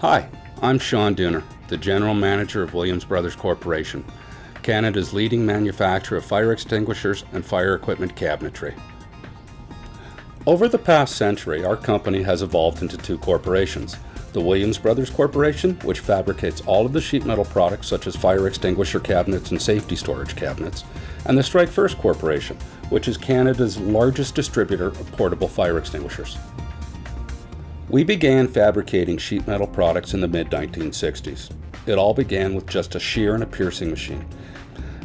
Hi, I'm Sean Dooner, the General Manager of Williams Brothers Corporation, Canada's leading manufacturer of fire extinguishers and fire equipment cabinetry. Over the past century, our company has evolved into two corporations. The Williams Brothers Corporation, which fabricates all of the sheet metal products such as fire extinguisher cabinets and safety storage cabinets, and the Strike First Corporation, which is Canada's largest distributor of portable fire extinguishers. We began fabricating sheet metal products in the mid-1960s. It all began with just a shear and a piercing machine.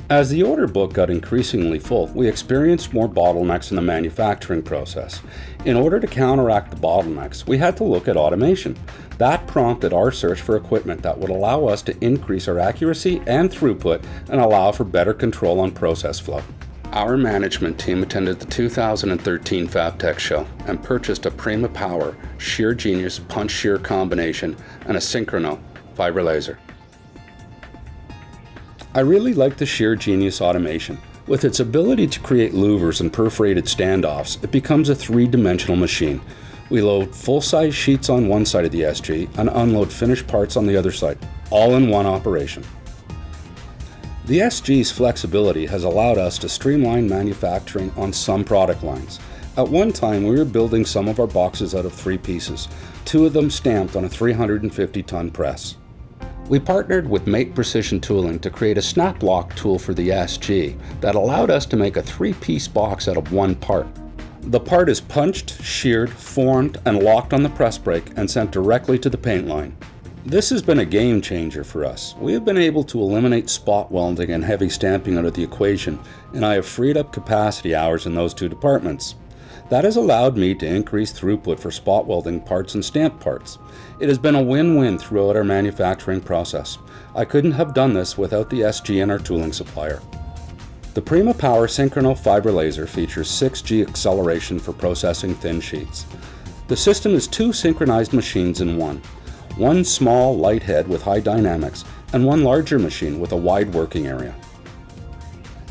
As the order book got increasingly full, we experienced more bottlenecks in the manufacturing process. In order to counteract the bottlenecks, we had to look at automation. That prompted our search for equipment that would allow us to increase our accuracy and throughput and allow for better control on process flow. Our management team attended the 2013 FabTech show and purchased a Prima Power Shear Genius punch shear combination and a Synchrono fiber laser. I really like the Shear Genius automation. With its ability to create louvers and perforated standoffs, it becomes a three-dimensional machine. We load full-size sheets on one side of the SG and unload finished parts on the other side, all in one operation. The SG's flexibility has allowed us to streamline manufacturing on some product lines. At one time, we were building some of our boxes out of 3 pieces, 2 of them stamped on a 350-ton press. We partnered with Mate Precision Tooling to create a snap lock tool for the SG that allowed us to make a 3-piece box out of one part. The part is punched, sheared, formed, and locked on the press brake and sent directly to the paint line. This has been a game changer for us. We have been able to eliminate spot welding and heavy stamping out of the equation, and I have freed up capacity hours in those 2 departments. That has allowed me to increase throughput for spot welding parts and stamp parts. It has been a win-win throughout our manufacturing process. I couldn't have done this without the SG and our tooling supplier. The Prima Power Synchrono fiber laser features 6G acceleration for processing thin sheets. The system is 2 synchronized machines in one small light head with high dynamics, and one larger machine with a wide working area.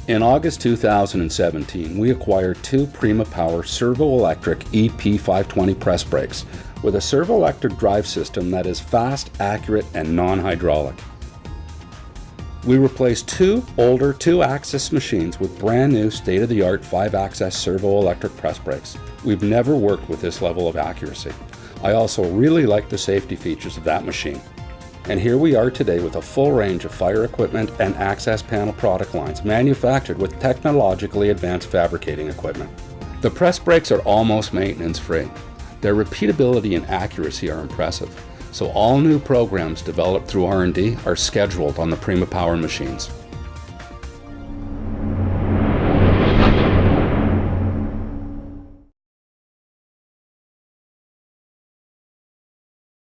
In August 2017, we acquired 2 Prima Power servo-electric EP520 press brakes with a servo-electric drive system that is fast, accurate, and non-hydraulic. We replaced 2 older 2-axis machines with brand new state-of-the-art 5-axis servo-electric press brakes. We've never worked with this level of accuracy. I also really like the safety features of that machine. And here we are today with a full range of fire equipment and access panel product lines manufactured with technologically advanced fabricating equipment. The press brakes are almost maintenance-free. Their repeatability and accuracy are impressive. So all new programs developed through R&D are scheduled on the Prima Power machines.